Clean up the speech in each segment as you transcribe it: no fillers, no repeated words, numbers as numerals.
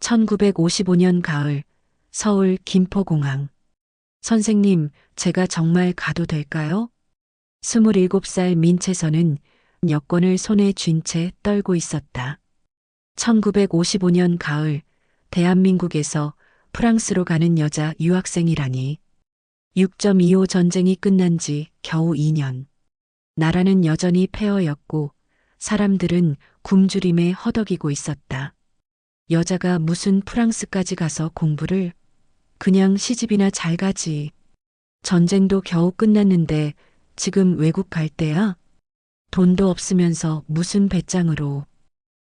1955년 가을, 서울 김포공항. 선생님, 제가 정말 가도 될까요? 27살 민채선은 여권을 손에 쥔 채 떨고 있었다. 1955년 가을, 대한민국에서 프랑스로 가는 여자 유학생이라니. 6.25 전쟁이 끝난 지 겨우 2년. 나라는 여전히 폐허였고 사람들은 굶주림에 허덕이고 있었다. 여자가 무슨 프랑스까지 가서 공부를, 그냥 시집이나 잘 가지. 전쟁도 겨우 끝났는데 지금 외국 갈 때야? 돈도 없으면서 무슨 배짱으로.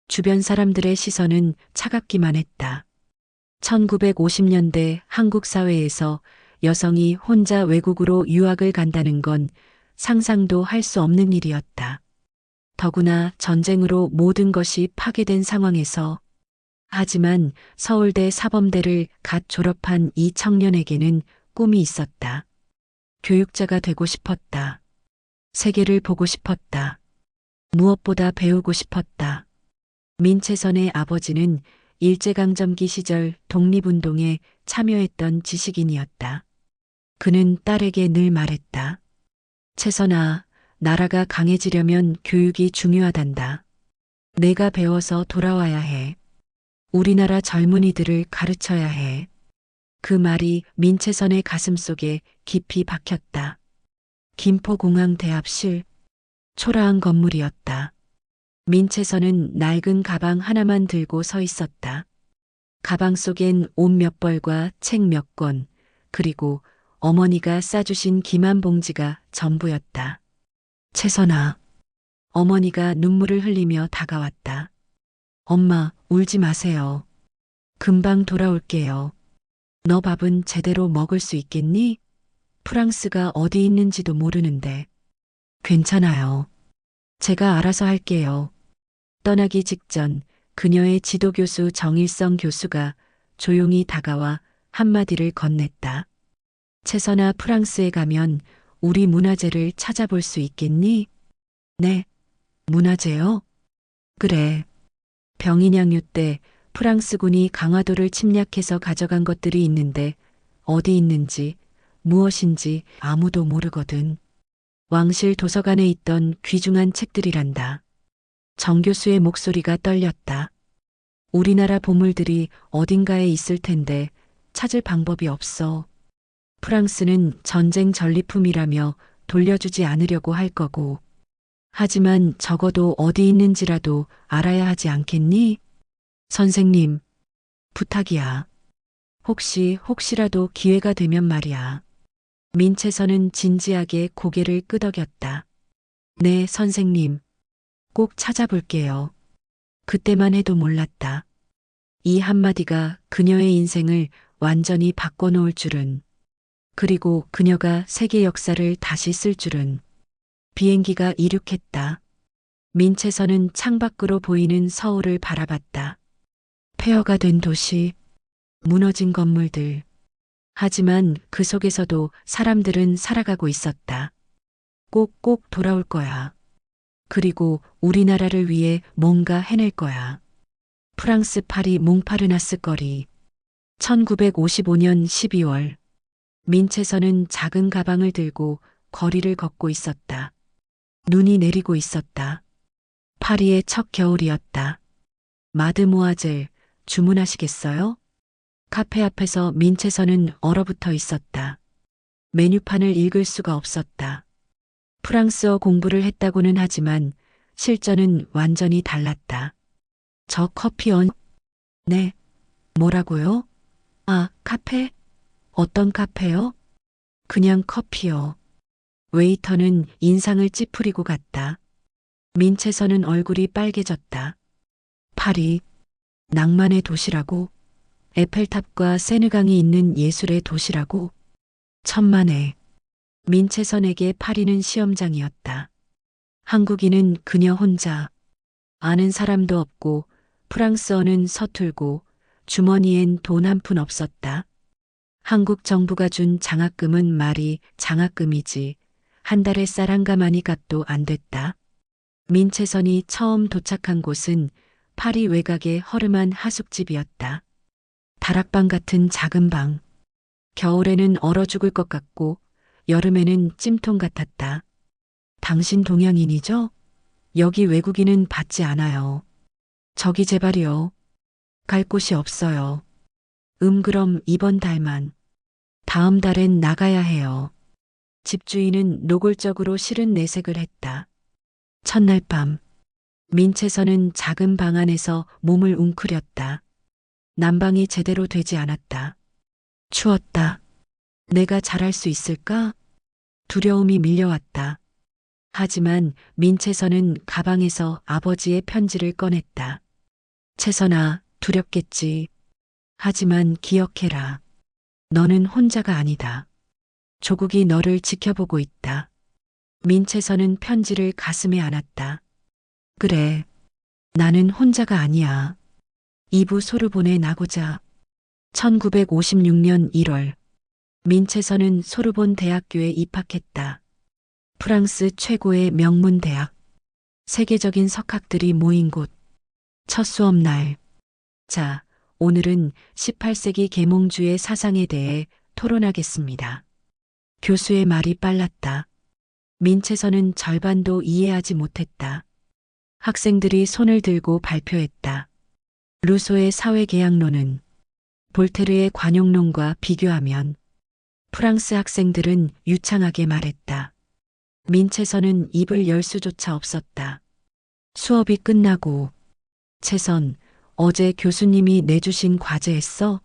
주변 사람들의 시선은 차갑기만 했다. 1950년대 한국 사회에서 여성이 혼자 외국으로 유학을 간다는 건 상상도 할 수 없는 일이었다. 더구나 전쟁으로 모든 것이 파괴된 상황에서. 하지만 서울대 사범대를 갓 졸업한 이 청년에게는 꿈이 있었다. 교육자가 되고 싶었다. 세계를 보고 싶었다. 무엇보다 배우고 싶었다. 민채선의 아버지는 일제강점기 시절 독립운동에 참여했던 지식인이었다. 그는 딸에게 늘 말했다. 채선아, 나라가 강해지려면 교육이 중요하단다. 내가 배워서 돌아와야 해. 우리나라 젊은이들을 가르쳐야 해. 그 말이 민채선의 가슴 속에 깊이 박혔다. 김포공항 대합실, 초라한 건물이었다. 민채선은 낡은 가방 하나만 들고 서 있었다. 가방 속엔 옷 몇 벌과 책 몇 권, 그리고 어머니가 싸주신 김 한 봉지가 전부였다. 채선아. 어머니가 눈물을 흘리며 다가왔다. 엄마, 울지 마세요. 금방 돌아올게요. 너 밥은 제대로 먹을 수 있겠니? 프랑스가 어디 있는지도 모르는데. 괜찮아요. 제가 알아서 할게요. 떠나기 직전 그녀의 지도교수 정일성 교수가 조용히 다가와 한마디를 건넸다. 채선아, 프랑스에 가면 우리 문화재를 찾아볼 수 있겠니? 네. 문화재요? 그래. 병인양요 때 프랑스군이 강화도를 침략해서 가져간 것들이 있는데 어디 있는지 무엇인지 아무도 모르거든. 왕실 도서관에 있던 귀중한 책들이란다. 정 교수의 목소리가 떨렸다. 우리나라 보물들이 어딘가에 있을 텐데 찾을 방법이 없어. 프랑스는 전쟁 전리품이라며 돌려주지 않으려고 할 거고. 하지만 적어도 어디 있는지라도 알아야 하지 않겠니? 선생님, 부탁이야. 혹시라도 기회가 되면 말이야. 민채선은 진지하게 고개를 끄덕였다. 네, 선생님. 꼭 찾아볼게요. 그때만 해도 몰랐다. 이 한마디가 그녀의 인생을 완전히 바꿔놓을 줄은. 그리고 그녀가 세계 역사를 다시 쓸 줄은. 비행기가 이륙했다. 민채선은 창밖으로 보이는 서울을 바라봤다. 폐허가 된 도시, 무너진 건물들. 하지만 그 속에서도 사람들은 살아가고 있었다. 꼭 돌아올 거야. 그리고 우리나라를 위해 뭔가 해낼 거야. 프랑스 파리 몽파르나스 거리. 1955년 12월. 민채선은 작은 가방을 들고 거리를 걷고 있었다. 눈이 내리고 있었다. 파리의 첫 겨울이었다. 마드모아젤, 주문하시겠어요? 카페 앞에서 민채선은 얼어붙어 있었다. 메뉴판을 읽을 수가 없었다. 프랑스어 공부를 했다고는 하지만 실전은 완전히 달랐다. 저 커피원? 네. 뭐라고요? 아, 카페? 어떤 카페요? 그냥 커피요. 웨이터는 인상을 찌푸리고 갔다. 민채선은 얼굴이 빨개졌다. 파리, 낭만의 도시라고? 에펠탑과 세느강이 있는 예술의 도시라고? 천만에. 민채선에게 파리는 시험장이었다. 한국인은 그녀 혼자. 아는 사람도 없고 프랑스어는 서툴고 주머니엔 돈 한 푼 없었다. 한국 정부가 준 장학금은 말이 장학금이지 한 달에 쌀 한 가마니 값도 안 됐다. 민채선이 처음 도착한 곳은 파리 외곽의 허름한 하숙집이었다. 다락방 같은 작은 방. 겨울에는 얼어 죽을 것 같고 여름에는 찜통 같았다. 당신 동양인이죠? 여기 외국인은 받지 않아요. 저기 제발요. 갈 곳이 없어요. 그럼 이번 달만. 다음 달엔 나가야 해요. 집주인은 노골적으로 싫은 내색을 했다. 첫날 밤, 민채선은 작은 방 안에서 몸을 웅크렸다. 난방이 제대로 되지 않았다. 추웠다. 내가 잘할 수 있을까? 두려움이 밀려왔다. 하지만 민채선은 가방에서 아버지의 편지를 꺼냈다. 채선아, 두렵겠지. 하지만 기억해라. 너는 혼자가 아니다. 조국이 너를 지켜보고 있다. 민채선은 편지를 가슴에 안았다. 그래. 나는 혼자가 아니야. 이부 소르본에 나고자. 1956년 1월. 민채선은 소르본 대학교에 입학했다. 프랑스 최고의 명문 대학. 세계적인 석학들이 모인 곳. 첫 수업 날. 자, 오늘은 18세기 계몽주의 사상에 대해 토론하겠습니다. 교수의 말이 빨랐다. 민채선은 절반도 이해하지 못했다. 학생들이 손을 들고 발표했다. 루소의 사회계약론은 볼테르의 관용론과 비교하면 프랑스 학생들은 유창하게 말했다. 민채선은 입을 열 수조차 없었다. 수업이 끝나고 채선, 어제 교수님이 내주신 과제 했어?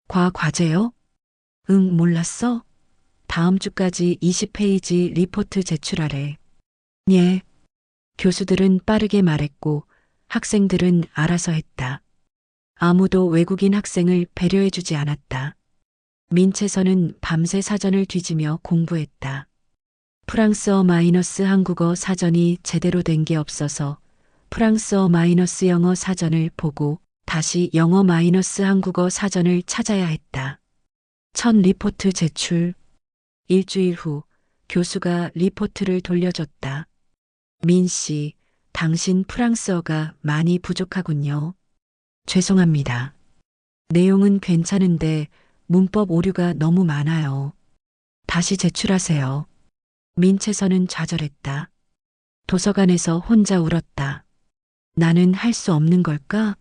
과제요? 응, 몰랐어? 다음 주까지 20페이지 리포트 제출하래. 예. 교수들은 빠르게 말했고 학생들은 알아서 했다. 아무도 외국인 학생을 배려해주지 않았다. 민채선은 밤새 사전을 뒤지며 공부했다. 프랑스어 마이너스 한국어 사전이 제대로 된 게 없어서 프랑스어 마이너스 영어 사전을 보고 다시 영어 마이너스 한국어 사전을 찾아야 했다. 첫 리포트 제출. 일주일 후 교수가 리포트를 돌려줬다. 민 씨, 당신 프랑스어가 많이 부족하군요. 죄송합니다. 내용은 괜찮은데 문법 오류가 너무 많아요. 다시 제출하세요. 민채선은 좌절했다. 도서관에서 혼자 울었다. 나는 할 수 없는 걸까?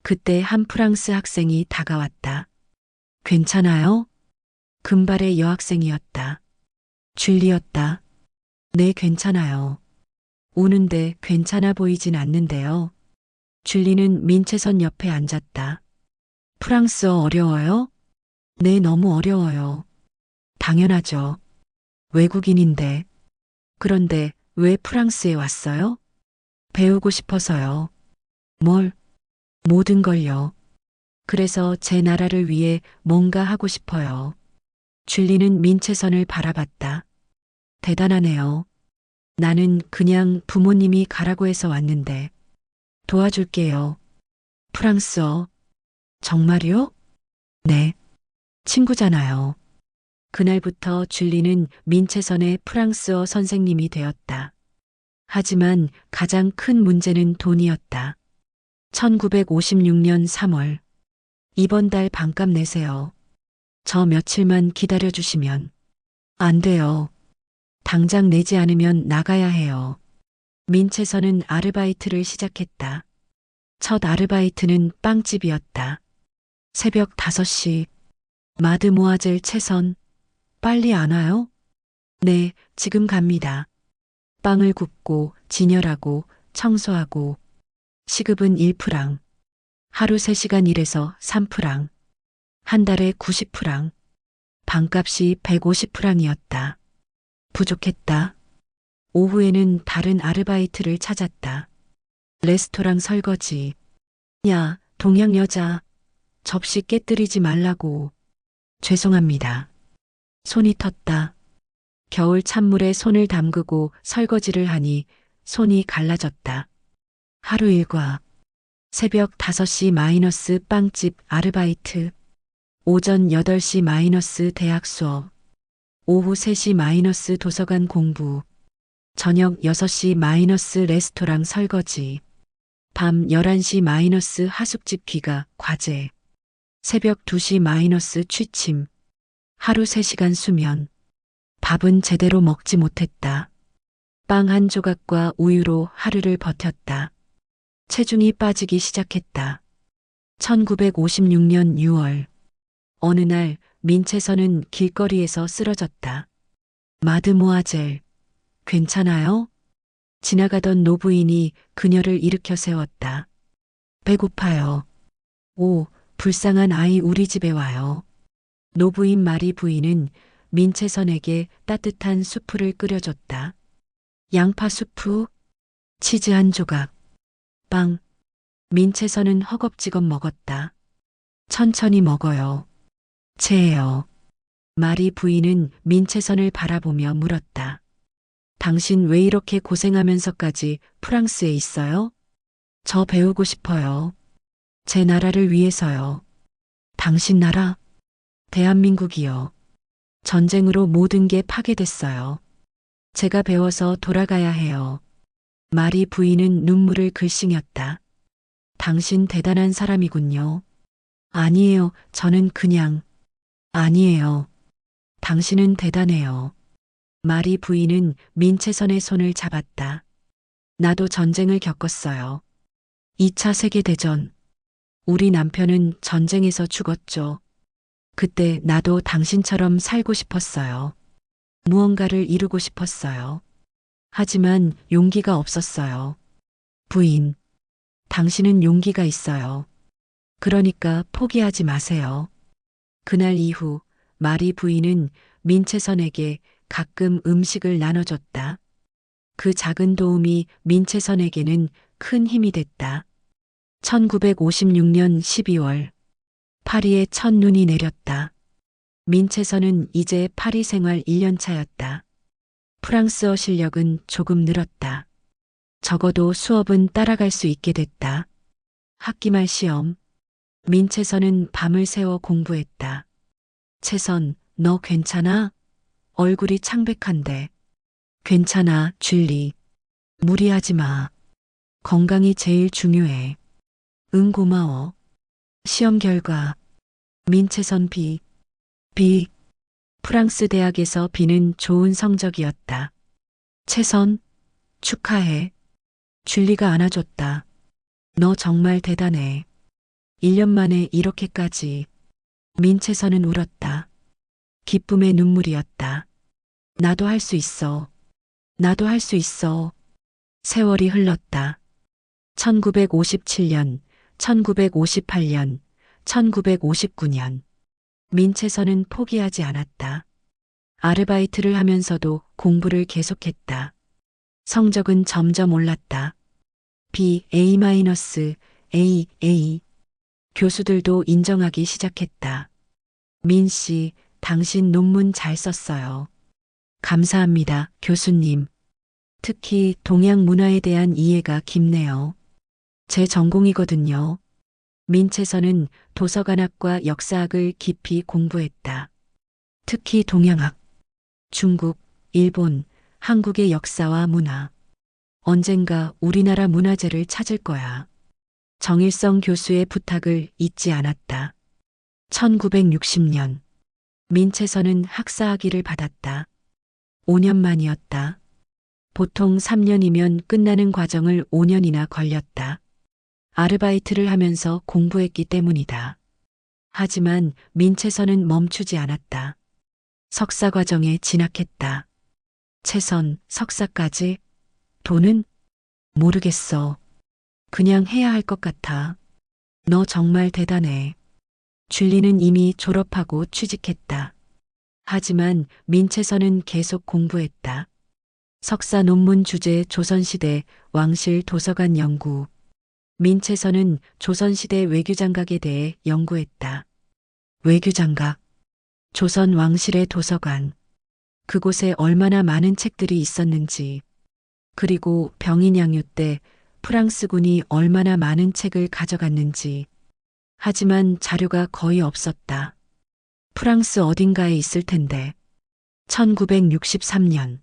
그때 한 프랑스 학생이 다가왔다. 괜찮아요? 금발의 여학생이었다. 줄리였다. 네, 괜찮아요. 우는데 괜찮아 보이진 않는데요. 줄리는 민채선 옆에 앉았다. 프랑스어 어려워요? 네, 너무 어려워요. 당연하죠. 외국인인데. 그런데 왜 프랑스에 왔어요? 배우고 싶어서요. 뭘? 모든 걸요. 그래서 제 나라를 위해 뭔가 하고 싶어요. 줄리는 민채선을 바라봤다. 대단하네요. 나는 그냥 부모님이 가라고 해서 왔는데. 도와줄게요. 프랑스어. 정말요? 네. 친구잖아요. 그날부터 줄리는 민채선의 프랑스어 선생님이 되었다. 하지만 가장 큰 문제는 돈이었다. 1956년 3월. 이번 달 반값 내세요. 저 며칠만 기다려주시면. 안 돼요. 당장 내지 않으면 나가야 해요. 민채선은 아르바이트를 시작했다. 첫 아르바이트는 빵집이었다. 새벽 5시. 마드모아젤 채선. 빨리 안 와요? 네, 지금 갑니다. 빵을 굽고 진열하고 청소하고. 시급은 1프랑. 하루 3시간 일해서 3프랑. 한 달에 90프랑. 반값이 150프랑이었다. 부족했다. 오후에는 다른 아르바이트를 찾았다. 레스토랑 설거지. 야, 동양 여자. 접시 깨뜨리지 말라고. 죄송합니다. 손이 텄다. 겨울 찬물에 손을 담그고 설거지를 하니 손이 갈라졌다. 하루 일과. 새벽 5시 마이너스 빵집 아르바이트. 오전 8시 마이너스 대학 수업. 오후 3시 마이너스 도서관 공부. 저녁 6시 마이너스 레스토랑 설거지. 밤 11시 마이너스 하숙집 귀가 과제. 새벽 2시 마이너스 취침. 하루 3시간 수면. 밥은 제대로 먹지 못했다. 빵 한 조각과 우유로 하루를 버텼다. 체중이 빠지기 시작했다. 1956년 6월. 어느 날 민채선은 길거리에서 쓰러졌다. 마드모아젤, 괜찮아요? 지나가던 노부인이 그녀를 일으켜 세웠다. 배고파요. 오, 불쌍한 아이 우리 집에 와요. 노부인 마리 부인은 민채선에게 따뜻한 수프를 끓여줬다. 양파 수프, 치즈 한 조각, 빵. 민채선은 허겁지겁 먹었다. 천천히 먹어요. 체해요. 마리 부인은 민채선을 바라보며 물었다. 당신 왜 이렇게 고생하면서까지 프랑스에 있어요? 저 배우고 싶어요. 제 나라를 위해서요. 당신 나라? 대한민국이요. 전쟁으로 모든 게 파괴됐어요. 제가 배워서 돌아가야 해요. 마리 부인은 눈물을 글썽였다. 당신 대단한 사람이군요. 아니에요. 저는 그냥. 아니에요. 당신은 대단해요. 마리 부인은 민채선의 손을 잡았다. 나도 전쟁을 겪었어요. 2차 세계대전. 우리 남편은 전쟁에서 죽었죠. 그때 나도 당신처럼 살고 싶었어요. 무언가를 이루고 싶었어요. 하지만 용기가 없었어요. 부인, 당신은 용기가 있어요. 그러니까 포기하지 마세요. 그날 이후 마리 부인은 민채선에게 가끔 음식을 나눠줬다. 그 작은 도움이 민채선에게는 큰 힘이 됐다. 1956년 12월 파리에 첫눈이 내렸다. 민채선은 이제 파리 생활 1년 차였다. 프랑스어 실력은 조금 늘었다. 적어도 수업은 따라갈 수 있게 됐다. 학기말 시험. 민채선은 밤을 새워 공부했다. 채선, 너 괜찮아? 얼굴이 창백한데. 괜찮아, 줄리. 무리하지 마. 건강이 제일 중요해. 응, 고마워. 시험 결과. 민채선 B. B. 프랑스 대학에서 B는 좋은 성적이었다. 채선, 축하해. 줄리가 안아줬다. 너 정말 대단해. 1년 만에 이렇게까지. 민채선은 울었다. 기쁨의 눈물이었다. 나도 할 수 있어. 나도 할 수 있어. 세월이 흘렀다. 1957년, 1958년, 1959년. 민채선은 포기하지 않았다. 아르바이트를 하면서도 공부를 계속했다. 성적은 점점 올랐다. B, A-, A, A. 교수들도 인정하기 시작했다. 민 씨, 당신 논문 잘 썼어요. 감사합니다, 교수님. 특히 동양 문화에 대한 이해가 깊네요. 제 전공이거든요. 민채선은 도서관학과 역사학을 깊이 공부했다. 특히 동양학, 중국, 일본, 한국의 역사와 문화. 언젠가 우리나라 문화재를 찾을 거야. 정일성 교수의 부탁을 잊지 않았다. 1960년. 민채선은 학사 학위를 받았다. 5년 만이었다. 보통 3년이면 끝나는 과정을 5년이나 걸렸다. 아르바이트를 하면서 공부했기 때문이다. 하지만 민채선은 멈추지 않았다. 석사 과정에 진학했다. 채선, 석사까지? 돈은? 모르겠어. 그냥 해야 할 것 같아. 너 정말 대단해. 줄리는 이미 졸업하고 취직했다. 하지만 민채선은 계속 공부했다. 석사 논문 주제 조선시대 왕실 도서관 연구. 민채선은 조선시대 외교장각에 대해 연구했다. 외교장각. 조선 왕실의 도서관. 그곳에 얼마나 많은 책들이 있었는지. 그리고 병인양요 때 프랑스군이 얼마나 많은 책을 가져갔는지. 하지만 자료가 거의 없었다. 프랑스 어딘가에 있을 텐데. 1963년.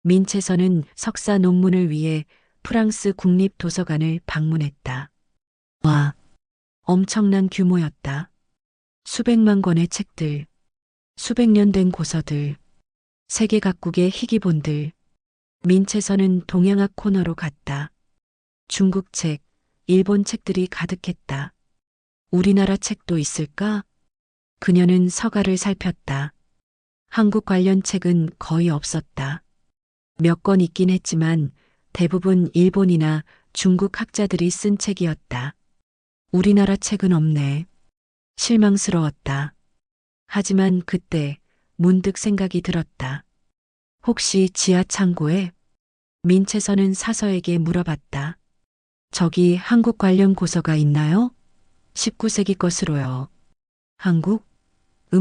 민채선은 석사 논문을 위해 프랑스 국립도서관을 방문했다. 와, 엄청난 규모였다. 수백만 권의 책들, 수백 년 된 고서들, 세계 각국의 희귀본들. 민채선은 동양학 코너로 갔다. 중국 책, 일본 책들이 가득했다. 우리나라 책도 있을까? 그녀는 서가를 살폈다. 한국 관련 책은 거의 없었다. 몇 권 있긴 했지만 대부분 일본이나 중국 학자들이 쓴 책이었다. 우리나라 책은 없네. 실망스러웠다. 하지만 그때 문득 생각이 들었다. 혹시 지하 창고에? 민채선은 사서에게 물어봤다. 저기 한국 관련 고서가 있나요? 19세기 것으로요. 한국?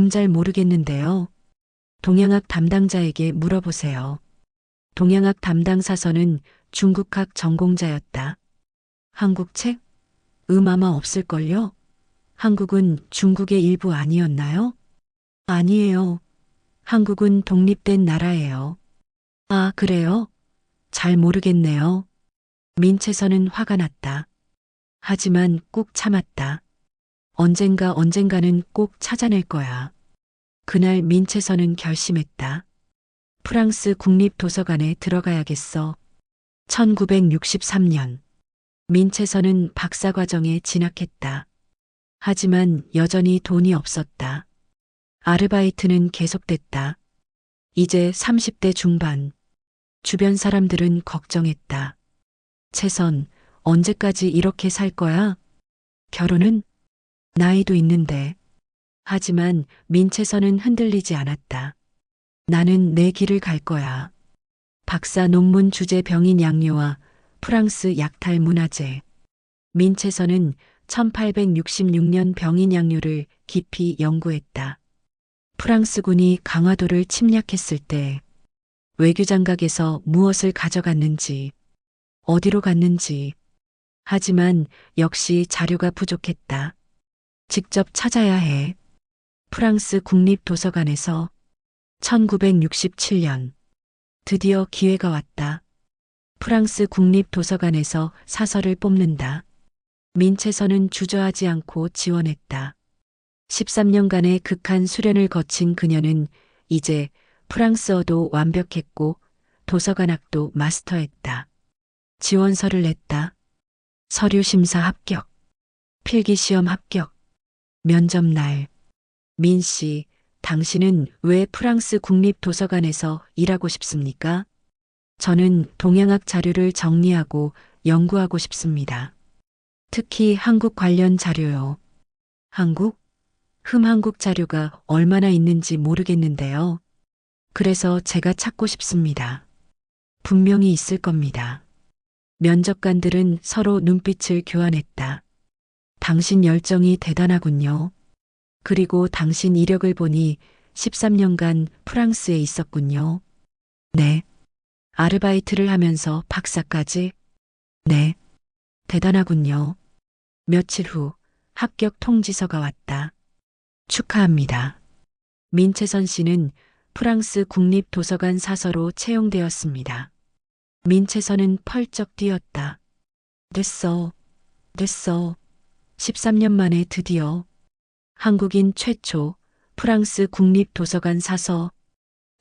잘 모르겠는데요. 동양학 담당자에게 물어보세요. 동양학 담당 사서는 중국학 전공자였다. 한국 책? 아마 없을걸요? 한국은 중국의 일부 아니었나요? 아니에요. 한국은 독립된 나라예요. 아, 그래요? 잘 모르겠네요. 민채선은 화가 났다. 하지만 꾹 참았다. 언젠가는 꼭 찾아낼 거야. 그날 민채선은 결심했다. 프랑스 국립도서관에 들어가야겠어. 1963년. 민채선은 박사과정에 진학했다. 하지만 여전히 돈이 없었다. 아르바이트는 계속됐다. 이제 30대 중반. 주변 사람들은 걱정했다. 채선, 언제까지 이렇게 살 거야? 결혼은? 나이도 있는데. 하지만 민채선은 흔들리지 않았다. 나는 내 길을 갈 거야. 박사 논문 주제 병인 양료와 프랑스 약탈 문화재. 민채선은 1866년 병인 양료를 깊이 연구했다. 프랑스군이 강화도를 침략했을 때 외교장각에서 무엇을 가져갔는지, 어디로 갔는지. 하지만 역시 자료가 부족했다. 직접 찾아야 해. 프랑스 국립도서관에서 1967년 드디어 기회가 왔다. 프랑스 국립도서관에서 사서를 뽑는다. 민채선은 주저하지 않고 지원했다. 13년간의 극한 수련을 거친 그녀는 이제 프랑스어도 완벽했고 도서관학도 마스터했다. 지원서를 냈다. 서류 심사 합격. 필기 시험 합격. 면접 날. 민 씨, 당신은 왜 프랑스 국립도서관에서 일하고 싶습니까? 저는 동양학 자료를 정리하고 연구하고 싶습니다. 특히 한국 관련 자료요. 한국? 한국 자료가 얼마나 있는지 모르겠는데요. 그래서 제가 찾고 싶습니다. 분명히 있을 겁니다. 면접관들은 서로 눈빛을 교환했다. 당신 열정이 대단하군요. 그리고 당신 이력을 보니 13년간 프랑스에 있었군요. 네. 아르바이트를 하면서 박사까지? 네. 대단하군요. 며칠 후 합격 통지서가 왔다. 축하합니다. 민채선 씨는 프랑스 국립도서관 사서로 채용되었습니다. 민채선은 펄쩍 뛰었다. 됐어. 13년 만에 드디어 한국인 최초 프랑스 국립도서관 사서.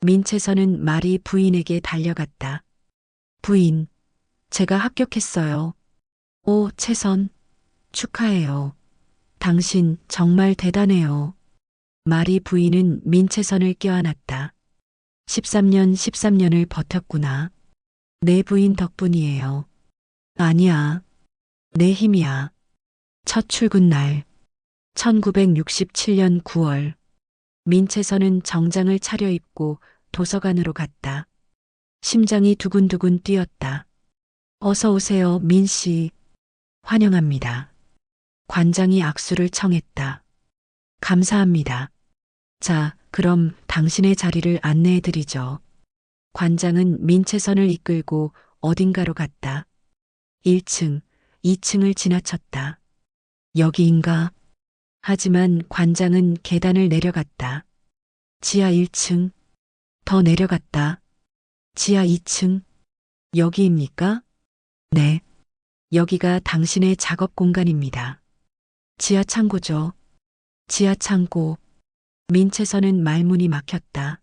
민채선은 말이 부인에게 달려갔다. 부인, 제가 합격했어요. 오, 채선, 축하해요. 당신 정말 대단해요. 마리 부인은 민채선을 껴안았다. 13년을 버텼구나. 내 부인 덕분이에요. 아니야. 내 힘이야. 첫 출근 날. 1967년 9월. 민채선은 정장을 차려입고 도서관으로 갔다. 심장이 두근두근 뛰었다. 어서 오세요, 민 씨. 환영합니다. 관장이 악수를 청했다. 감사합니다. 자, 그럼 당신의 자리를 안내해 드리죠. 관장은 민채선을 이끌고 어딘가로 갔다. 1층, 2층을 지나쳤다. 여기인가? 하지만 관장은 계단을 내려갔다. 지하 1층, 더 내려갔다. 지하 2층, 여기입니까? 네. 여기가 당신의 작업 공간입니다. 지하 창고죠. 지하 창고. 민채선은 말문이 막혔다.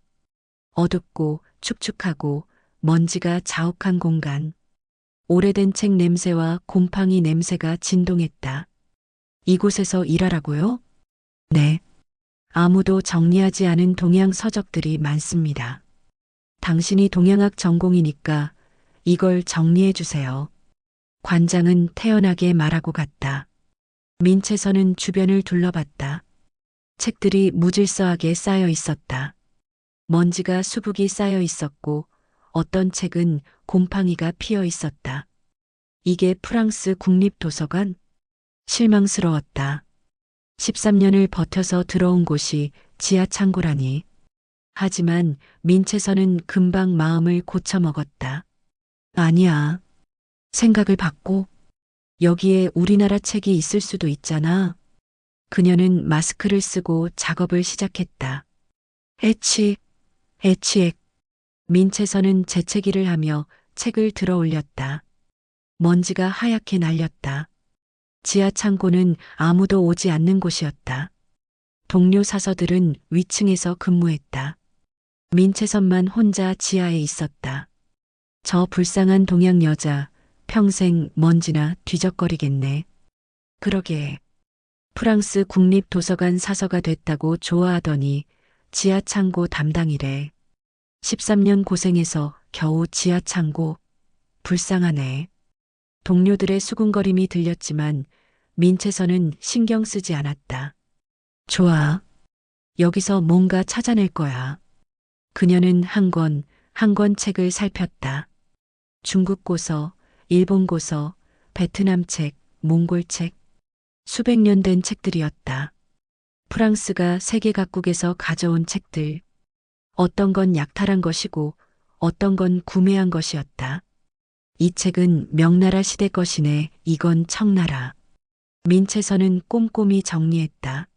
어둡고 축축하고 먼지가 자욱한 공간. 오래된 책 냄새와 곰팡이 냄새가 진동했다. 이곳에서 일하라고요? 네. 아무도 정리하지 않은 동양 서적들이 많습니다. 당신이 동양학 전공이니까 이걸 정리해 주세요. 관장은 태연하게 말하고 갔다. 민채선은 주변을 둘러봤다. 책들이 무질서하게 쌓여 있었다. 먼지가 수북이 쌓여 있었고 어떤 책은 곰팡이가 피어 있었다. 이게 프랑스 국립도서관? 실망스러웠다. 13년을 버텨서 들어온 곳이 지하 창고라니. 하지만 민채선은 금방 마음을 고쳐먹었다. 아니야. 생각을 바꿔. 여기에 우리나라 책이 있을 수도 있잖아. 그녀는 마스크를 쓰고 작업을 시작했다. 애치액. 민채선은 재채기를 하며 책을 들어 올렸다. 먼지가 하얗게 날렸다. 지하 창고는 아무도 오지 않는 곳이었다. 동료 사서들은 위층에서 근무했다. 민채선만 혼자 지하에 있었다. 저 불쌍한 동양 여자, 평생 먼지나 뒤적거리겠네. 그러게. 프랑스 국립도서관 사서가 됐다고 좋아하더니 지하 창고 담당이래. 13년 고생해서 겨우 지하 창고. 불쌍하네. 동료들의 수군거림이 들렸지만 민채선은 신경 쓰지 않았다. 좋아. 여기서 뭔가 찾아낼 거야. 그녀는 한 권 책을 살폈다. 중국 고서, 일본 고서, 베트남 책, 몽골 책. 수백 년 된 책들이었다. 프랑스가 세계 각국에서 가져온 책들. 어떤 건 약탈한 것이고 어떤 건 구매한 것이었다. 이 책은 명나라 시대 것이네, 이건 청나라. 민채선은 꼼꼼히 정리했다.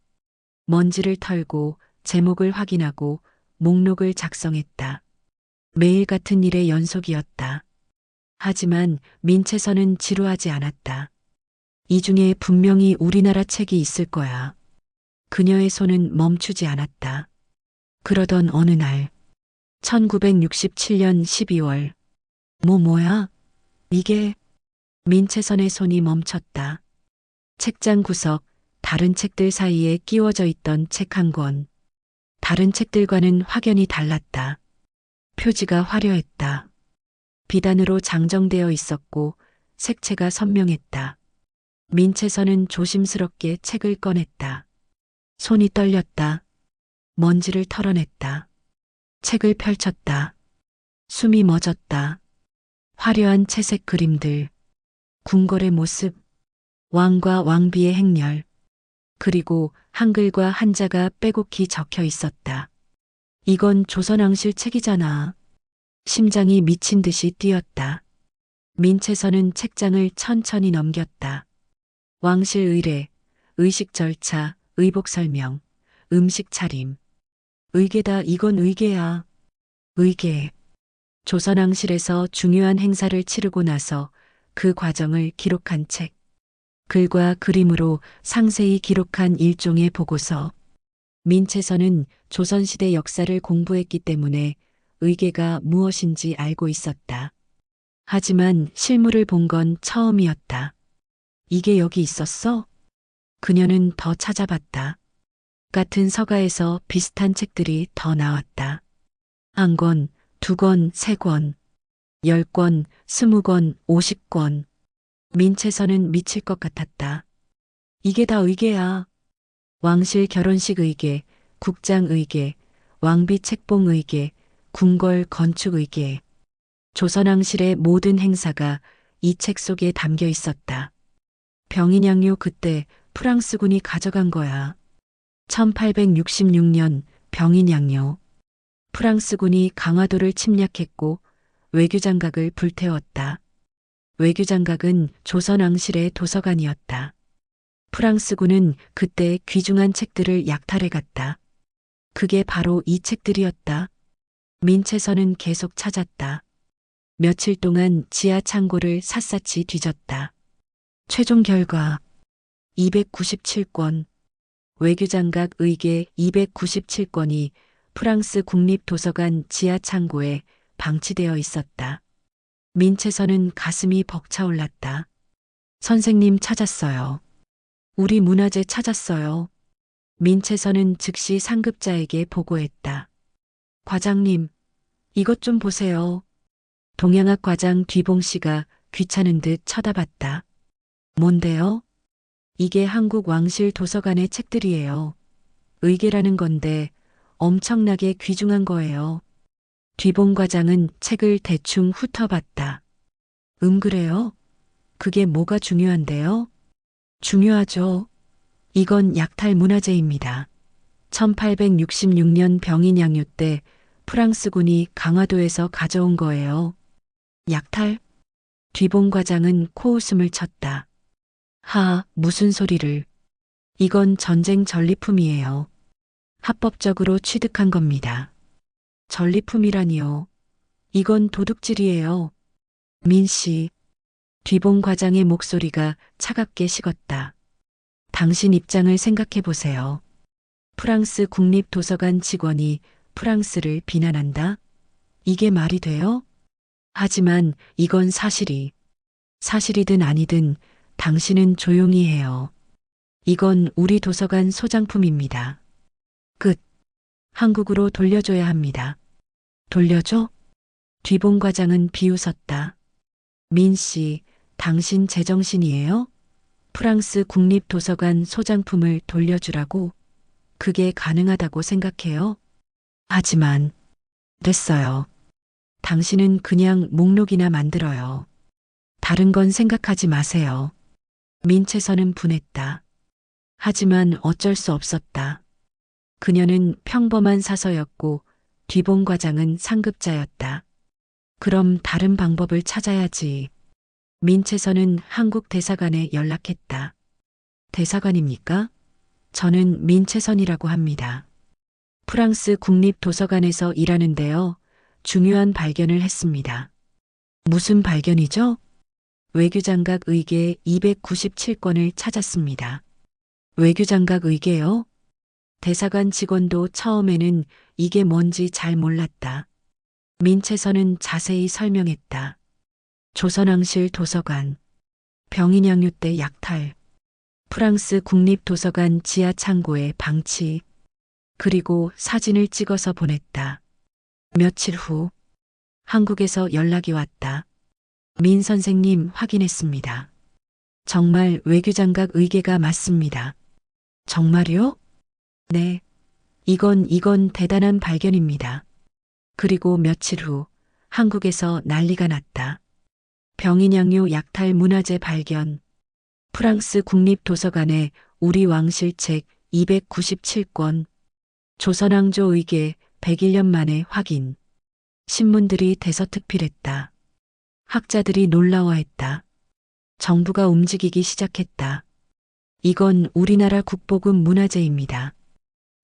먼지를 털고 제목을 확인하고 목록을 작성했다. 매일 같은 일의 연속이었다. 하지만 민채선은 지루하지 않았다. 이 중에 분명히 우리나라 책이 있을 거야. 그녀의 손은 멈추지 않았다. 그러던 어느 날, 1967년 12월. 뭐야? 이게? 민채선의 손이 멈췄다. 책장 구석, 다른 책들 사이에 끼워져 있던 책 한 권. 다른 책들과는 확연히 달랐다. 표지가 화려했다. 비단으로 장정되어 있었고 색채가 선명했다. 민채선은 조심스럽게 책을 꺼냈다. 손이 떨렸다. 먼지를 털어냈다. 책을 펼쳤다. 숨이 멎었다. 화려한 채색 그림들, 궁궐의 모습, 왕과 왕비의 행렬, 그리고 한글과 한자가 빼곡히 적혀 있었다. 이건 조선왕실 책이잖아. 심장이 미친 듯이 뛰었다. 민채선은 책장을 천천히 넘겼다. 왕실 의례, 의식 절차, 의복 설명, 음식 차림. 의계다, 이건 의계야. 의계. 조선왕실에서 중요한 행사를 치르고 나서 그 과정을 기록한 책. 글과 그림으로 상세히 기록한 일종의 보고서. 민채선은 조선시대 역사를 공부했기 때문에 의계가 무엇인지 알고 있었다. 하지만 실물을 본 건 처음이었다. 이게 여기 있었어? 그녀는 더 찾아봤다. 같은 서가에서 비슷한 책들이 더 나왔다. 한 권, 두 권, 세 권, 10권, 20권, 50권. 민채선은 미칠 것 같았다. 이게 다 의계야. 왕실 결혼식 의계, 국장 의계, 왕비 책봉 의계, 궁궐 건축 의계. 조선왕실의 모든 행사가 이 책 속에 담겨 있었다. 병인양요, 그때 프랑스군이 가져간 거야. 1866년 병인양요. 프랑스군이 강화도를 침략했고 외교장각을 불태웠다. 외교장각은 조선왕실의 도서관이었다. 프랑스군은 그때 귀중한 책들을 약탈해 갔다. 그게 바로 이 책들이었다. 민채선은 계속 찾았다. 며칠 동안 지하 창고를 샅샅이 뒤졌다. 최종 결과 297권. 외교장각 의궤 297권이 프랑스 국립도서관 지하 창고에 방치되어 있었다. 민채선은 가슴이 벅차올랐다. 선생님 찾았어요. 우리 문화재 찾았어요. 민채선은 즉시 상급자에게 보고했다. 과장님, 이것 좀 보세요. 동양학 과장 뒤봉 씨가 귀찮은 듯 쳐다봤다. 뭔데요? 이게 한국 왕실 도서관의 책들이에요. 의궤라는 건데 엄청나게 귀중한 거예요. 뒤봉 과장은 책을 대충 훑어봤다. 그래요? 그게 뭐가 중요한데요? 중요하죠. 이건 약탈 문화재입니다. 1866년 병인양요 때 프랑스군이 강화도에서 가져온 거예요. 약탈? 뒤봉 과장은 코웃음을 쳤다. 무슨 소리를. 이건 전쟁 전리품이에요. 합법적으로 취득한 겁니다. 전리품이라니요. 이건 도둑질이에요. 민 씨. 뒤봉 과장의 목소리가 차갑게 식었다. 당신 입장을 생각해 보세요. 프랑스 국립도서관 직원이 프랑스를 비난한다? 이게 말이 돼요? 하지만 이건 사실이든 아니든 당신은 조용히 해요. 이건 우리 도서관 소장품입니다. 끝. 한국으로 돌려줘야 합니다. 돌려줘? 뒤봉 과장은 비웃었다. 민 씨, 당신 제정신이에요? 프랑스 국립도서관 소장품을 돌려주라고? 그게 가능하다고 생각해요? 하지만, 됐어요. 당신은 그냥 목록이나 만들어요. 다른 건 생각하지 마세요. 민채선은 분했다. 하지만 어쩔 수 없었다. 그녀는 평범한 사서였고 뒤봉 과장은 상급자였다. 그럼 다른 방법을 찾아야지. 민채선은 한국 대사관에 연락했다. 대사관입니까? 저는 민채선이라고 합니다. 프랑스 국립도서관에서 일하는데요. 중요한 발견을 했습니다. 무슨 발견이죠? 외교장각 의궤 297권을 찾았습니다. 외교장각 의궤요? 대사관 직원도 처음에는 이게 뭔지 잘 몰랐다. 민채선은 자세히 설명했다. 조선왕실 도서관, 병인양요 때 약탈, 프랑스 국립도서관 지하 창고에 방치, 그리고 사진을 찍어서 보냈다. 며칠 후 한국에서 연락이 왔다. 민 선생님 확인했습니다. 정말 외교장각 의궤가 맞습니다. 정말요? 네. 이건 대단한 발견입니다. 그리고 며칠 후 한국에서 난리가 났다. 병인양요 약탈 문화재 발견. 프랑스 국립도서관에 우리 왕실 책 297권. 조선왕조 의궤 101년 만에 확인. 신문들이 대서특필했다. 학자들이 놀라워했다. 정부가 움직이기 시작했다. 이건 우리나라 국보급 문화재입니다.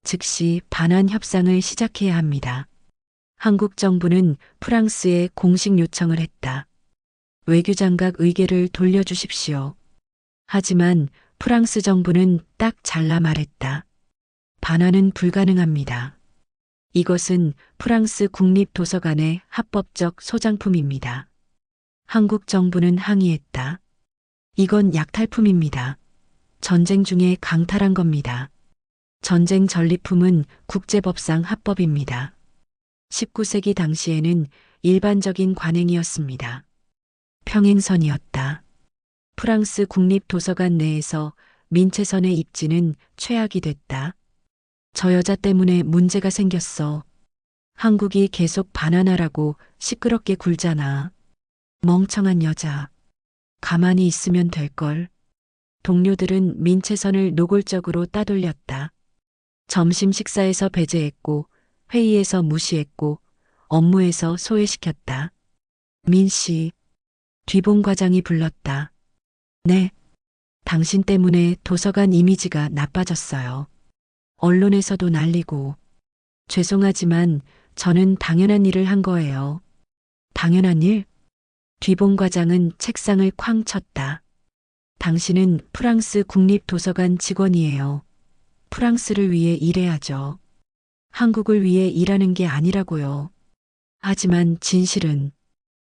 즉시 반환 협상을 시작해야 합니다. 한국 정부는 프랑스에 공식 요청을 했다. 외교장각 의궤를 돌려주십시오. 하지만 프랑스 정부는 딱 잘라 말했다. 반환은 불가능합니다. 이것은 프랑스 국립도서관의 합법적 소장품입니다. 한국 정부는 항의했다. 이건 약탈품입니다. 전쟁 중에 강탈한 겁니다. 전쟁 전리품은 국제법상 합법입니다. 19세기 당시에는 일반적인 관행이었습니다. 평행선이었다. 프랑스 국립도서관 내에서 민채선의 입지는 최악이 됐다. 저 여자 때문에 문제가 생겼어. 한국이 계속 반환하라고 시끄럽게 굴잖아. 멍청한 여자. 가만히 있으면 될걸. 동료들은 민채선을 노골적으로 따돌렸다. 점심 식사에서 배제했고 회의에서 무시했고 업무에서 소외시켰다. 민 씨, 뒤봉 과장이 불렀다. 네, 당신 때문에 도서관 이미지가 나빠졌어요. 언론에서도 난리고. 죄송하지만 저는 당연한 일을 한 거예요. 당연한 일? 뒤봉 과장은 책상을 쾅 쳤다. 당신은 프랑스 국립도서관 직원이에요. 프랑스를 위해 일해야죠. 한국을 위해 일하는 게 아니라고요. 하지만 진실은,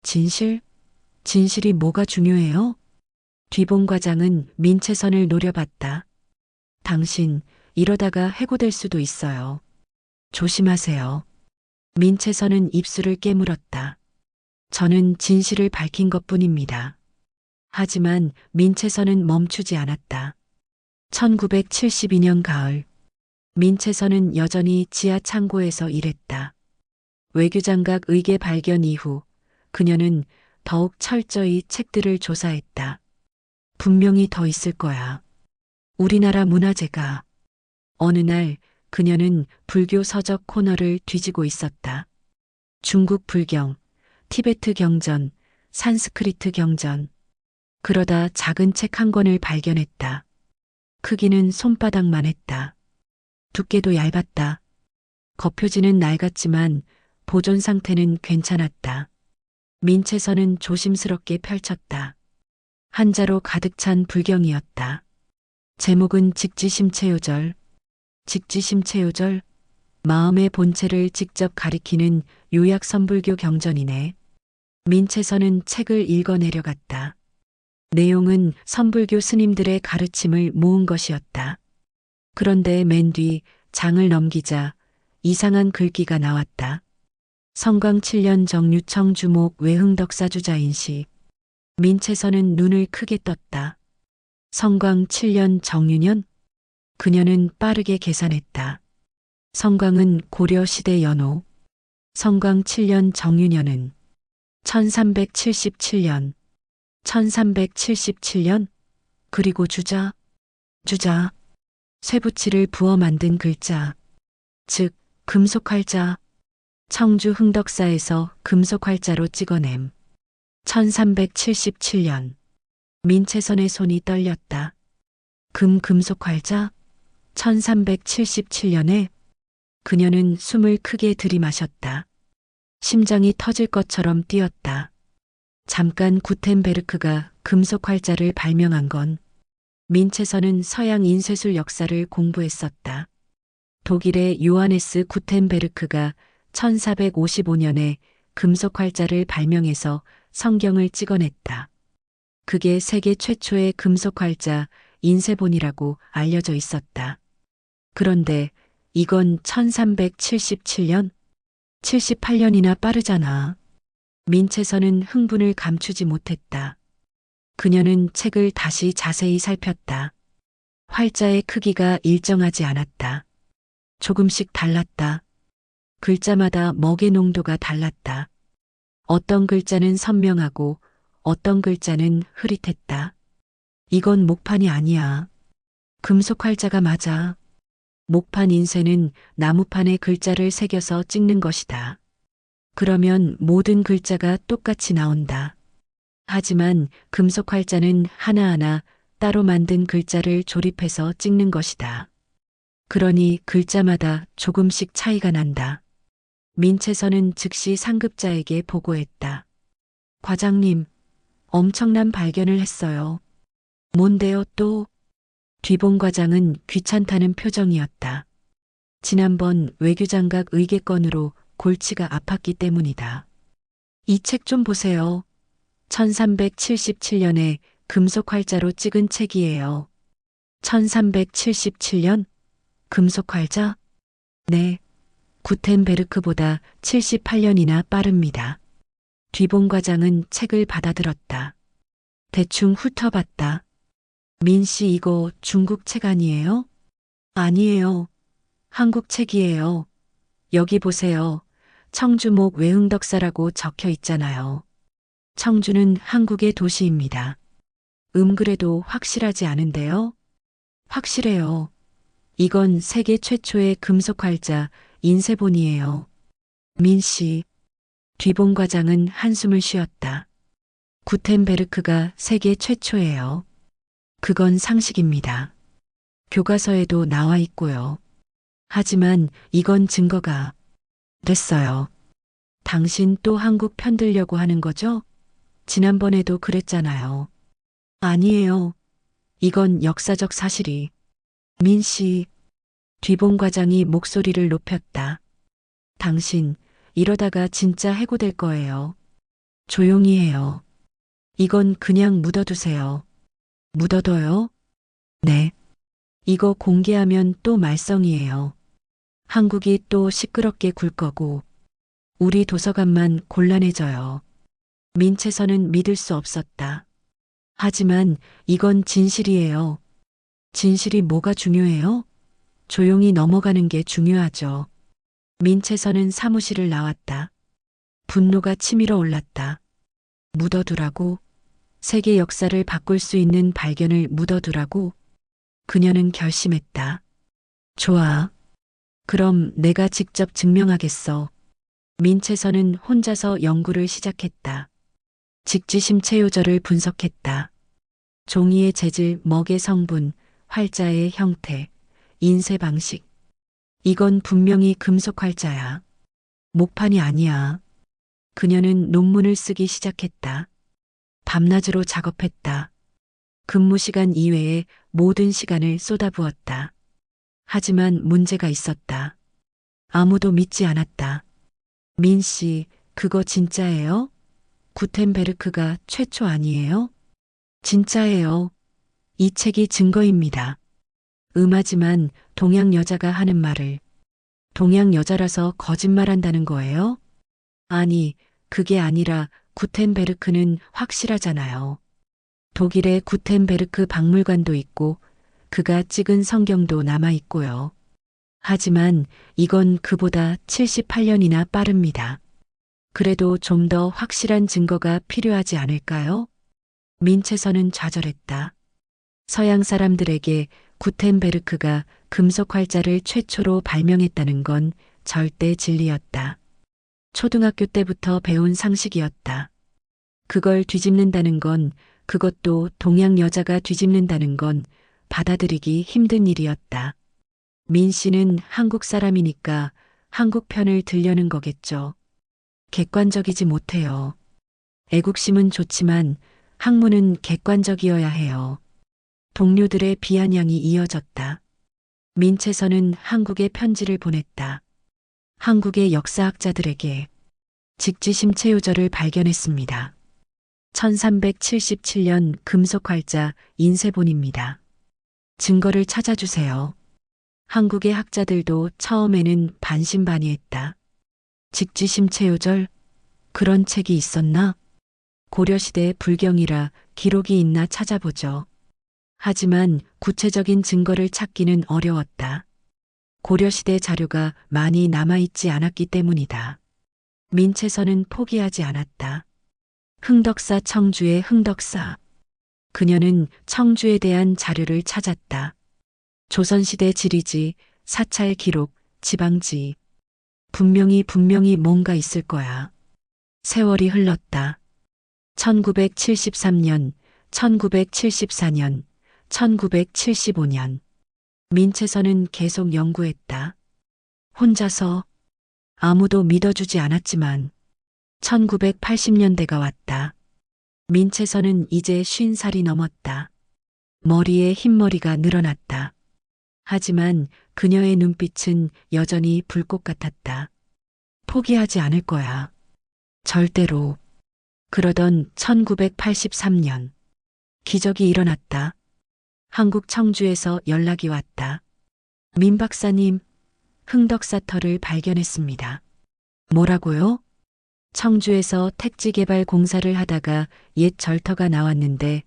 진실? 진실이 뭐가 중요해요? 뒤봉 과장은 민채선을 노려봤다. 당신, 이러다가 해고될 수도 있어요. 조심하세요. 민채선은 입술을 깨물었다. 저는 진실을 밝힌 것뿐입니다. 하지만 민채선은 멈추지 않았다. 1972년 가을, 민채선은 여전히 지하 창고에서 일했다. 외교장각 의계 발견 이후 그녀는 더욱 철저히 책들을 조사했다. 분명히 더 있을 거야. 우리나라 문화재가. 어느 날 그녀는 불교 서적 코너를 뒤지고 있었다. 중국 불경, 티베트 경전, 산스크리트 경전. 그러다 작은 책 한 권을 발견했다. 크기는 손바닥만 했다. 두께도 얇았다. 겉표지는 낡았지만 보존 상태는 괜찮았다. 민채선은 조심스럽게 펼쳤다. 한자로 가득 찬 불경이었다. 제목은 직지심체요절. 직지심체요절? 마음의 본체를 직접 가리키는 요약 선불교 경전이네. 민채선은 책을 읽어 내려갔다. 내용은 선불교 스님들의 가르침을 모은 것이었다. 그런데 맨 뒤 장을 넘기자 이상한 글귀가 나왔다. 성광 7년 정유청 주목 외흥덕사주자인시. 민채선은 눈을 크게 떴다. 성광 7년 정유년? 그녀는 빠르게 계산했다. 성광은 고려 시대 연호. 성광 7년 정유년은 1377년. 1377년? 그리고 주자. 쇠붙이를 부어 만든 글자. 즉, 금속활자. 청주 흥덕사에서 금속활자로 찍어냄. 1377년. 민채선의 손이 떨렸다. 금속활자? 1377년에 그녀는 숨을 크게 들이마셨다. 심장이 터질 것처럼 뛰었다. 잠깐 구텐베르크가 금속활자를 발명한 건 민채선은 서양 인쇄술 역사를 공부했었다. 독일의 요하네스 구텐베르크가 1455년에 금속활자를 발명해서 성경을 찍어냈다. 그게 세계 최초의 금속활자 인쇄본이라고 알려져 있었다. 그런데 이건 1377년? 78년이나 빠르잖아. 민채선은 흥분을 감추지 못했다. 그녀는 책을 다시 자세히 살폈다. 활자의 크기가 일정하지 않았다. 조금씩 달랐다. 글자마다 먹의 농도가 달랐다. 어떤 글자는 선명하고 어떤 글자는 흐릿했다. 이건 목판이 아니야. 금속 활자가 맞아. 목판 인쇄는 나무판에 글자를 새겨서 찍는 것이다. 그러면 모든 글자가 똑같이 나온다. 하지만 금속 활자는 하나하나 따로 만든 글자를 조립해서 찍는 것이다. 그러니 글자마다 조금씩 차이가 난다. 민채선은 즉시 상급자에게 보고했다. 과장님, 엄청난 발견을 했어요. 뭔데요 또? 뒤봉 과장은 귀찮다는 표정이었다. 지난번 외교장각 의계 건으로 골치가 아팠기 때문이다. 이 책 좀 보세요. 1377년에 금속 활자로 찍은 책이에요. 1377년? 금속 활자? 네. 구텐베르크보다 78년이나 빠릅니다. 뒤봉 과장은 책을 받아들었다. 대충 훑어봤다. 민 씨 이거 중국 책 아니에요? 아니에요. 한국 책이에요. 여기 보세요. 청주목 외흥덕사라고 적혀 있잖아요. 청주는 한국의 도시입니다. 그래도 확실하지 않은데요? 확실해요. 이건 세계 최초의 금속 활자 인쇄본이에요. 민 씨. 뒤봉 과장은 한숨을 쉬었다. 구텐베르크가 세계 최초예요. 그건 상식입니다. 교과서에도 나와 있고요. 하지만 이건 증거가 됐어요. 당신 또 한국 편들려고 하는 거죠? 지난번에도 그랬잖아요. 아니에요. 이건 역사적 사실이. 민 씨, 뒤봉 과장이 목소리를 높였다. 당신, 이러다가 진짜 해고될 거예요. 조용히 해요. 이건 그냥 묻어두세요. 묻어둬요? 네. 이거 공개하면 또 말썽이에요. 한국이 또 시끄럽게 굴 거고, 우리 도서관만 곤란해져요. 민채선은 믿을 수 없었다. 하지만 이건 진실이에요. 진실이 뭐가 중요해요? 조용히 넘어가는 게 중요하죠. 민채선은 사무실을 나왔다. 분노가 치밀어 올랐다. 묻어두라고? 세계 역사를 바꿀 수 있는 발견을 묻어두라고? 그녀는 결심했다. 좋아. 그럼 내가 직접 증명하겠어. 민채선은 혼자서 연구를 시작했다. 직지심체 요절을 분석했다. 종이의 재질, 먹의 성분, 활자의 형태, 인쇄 방식. 이건 분명히 금속 활자야. 목판이 아니야. 그녀는 논문을 쓰기 시작했다. 밤낮으로 작업했다. 근무 시간 이외에 모든 시간을 쏟아부었다. 하지만 문제가 있었다. 아무도 믿지 않았다. 민 씨, 그거 진짜예요? 구텐베르크가 최초 아니에요? 진짜예요. 이 책이 증거입니다. 음하지만 동양 여자가 하는 말을 동양 여자라서 거짓말한다는 거예요? 아니, 그게 아니라 구텐베르크는 확실하잖아요. 독일의 구텐베르크 박물관도 있고 그가 찍은 성경도 남아 있고요. 하지만 이건 그보다 78년이나 빠릅니다. 그래도 좀 더 확실한 증거가 필요하지 않을까요? 민채선은 좌절했다. 서양 사람들에게 구텐베르크가 금속 활자를 최초로 발명했다는 건 절대 진리였다. 초등학교 때부터 배운 상식이었다. 그걸 뒤집는다는 건, 그것도 동양 여자가 뒤집는다는 건 받아들이기 힘든 일이었다. 민 씨는 한국 사람이니까 한국 편을 들려는 거겠죠. 객관적이지 못해요. 애국심은 좋지만 학문은 객관적이어야 해요. 동료들의 비아냥이 이어졌다. 민채선은 한국에 편지를 보냈다. 한국의 역사학자들에게 직지심체 요절을 발견했습니다. 1377년 금속활자 인쇄본입니다. 증거를 찾아주세요. 한국의 학자들도 처음에는 반신반의했다. 직지심체 요절? 그런 책이 있었나? 고려시대 불경이라 기록이 있나 찾아보죠. 하지만 구체적인 증거를 찾기는 어려웠다. 고려시대 자료가 많이 남아있지 않았기 때문이다. 민채선은 포기하지 않았다. 흥덕사 청주의 흥덕사. 그녀는 청주에 대한 자료를 찾았다. 조선시대 지리지, 사찰 기록, 지방지. 분명히 뭔가 있을 거야. 세월이 흘렀다. 1973년, 1974년, 1975년. 민채선은 계속 연구했다. 혼자서 아무도 믿어주지 않았지만 1980년대가 왔다. 민채선은 이제 50살이 넘었다. 머리에 흰머리가 늘어났다. 하지만 그녀의 눈빛은 여전히 불꽃 같았다. 포기하지 않을 거야. 절대로. 그러던 1983년. 기적이 일어났다. 한국 청주에서 연락이 왔다. 민 박사님, 흥덕사터를 발견했습니다. 뭐라고요? 청주에서 택지 개발 공사를 하다가 옛 절터가 나왔는데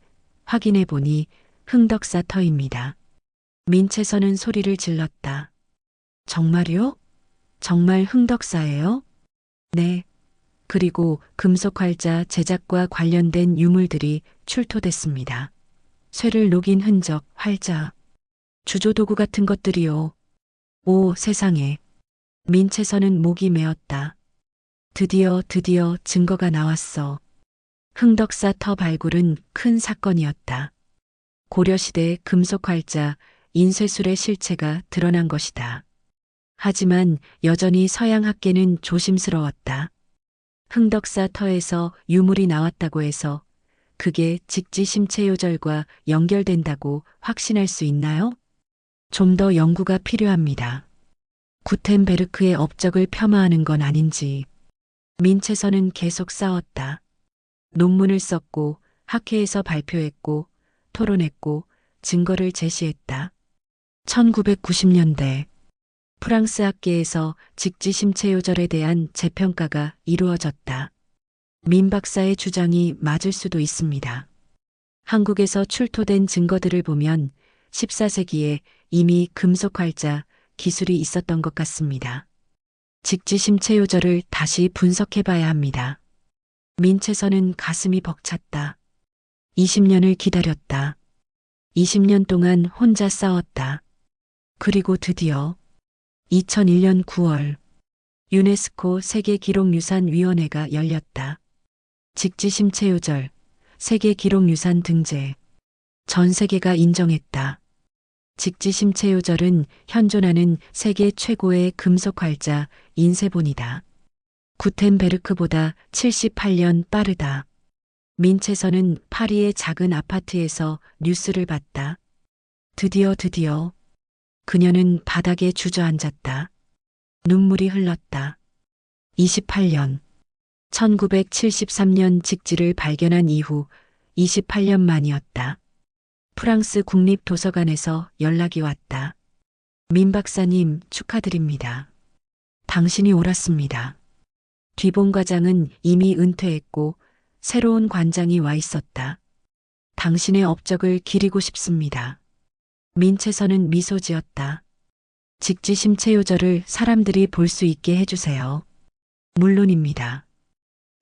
확인해 보니 흥덕사터입니다. 민채선은 소리를 질렀다. 정말요? 정말 흥덕사예요? 네. 그리고 금속활자 제작과 관련된 유물들이 출토됐습니다. 쇠를 녹인 흔적, 활자, 주조도구 같은 것들이요. 오, 세상에. 민채선은 목이 메었다. 드디어 증거가 나왔어. 흥덕사 터 발굴은 큰 사건이었다. 고려시대 금속활자, 인쇄술의 실체가 드러난 것이다. 하지만 여전히 서양 학계는 조심스러웠다. 흥덕사 터에서 유물이 나왔다고 해서 그게 직지심체 요절과 연결된다고 확신할 수 있나요? 좀 더 연구가 필요합니다. 구텐베르크의 업적을 폄하하는 건 아닌지. 민채선은 계속 싸웠다. 논문을 썼고 학회에서 발표했고 토론했고 증거를 제시했다. 1990년대 프랑스 학계에서 직지심체요절에 대한 재평가가 이루어졌다. 민 박사의 주장이 맞을 수도 있습니다. 한국에서 출토된 증거들을 보면 14세기에 이미 금속활자 기술이 있었던 것 같습니다. 직지심체요절을 다시 분석해 봐야 합니다. 민채선은 가슴이 벅찼다. 20년을 기다렸다. 20년 동안 혼자 싸웠다. 그리고 드디어 2001년 9월 유네스코 세계기록유산위원회가 열렸다. 직지심체요절 세계기록유산 등재. 전 세계가 인정했다. 직지심체요절은 현존하는 세계 최고의 금속활자 인쇄본이다. 구텐베르크보다 78년 빠르다. 민채선은 파리의 작은 아파트에서 뉴스를 봤다. 드디어 그녀는 바닥에 주저앉았다. 눈물이 흘렀다. 28년 1973년 직지를 발견한 이후 28년 만이었다. 프랑스 국립도서관에서 연락이 왔다. 민 박사님 축하드립니다. 당신이 옳았습니다. 뒤봉 과장은 이미 은퇴했고 새로운 관장이 와 있었다. 당신의 업적을 기리고 싶습니다. 민채선은 미소 지었다. 직지심체요절을 사람들이 볼 수 있게 해주세요. 물론입니다.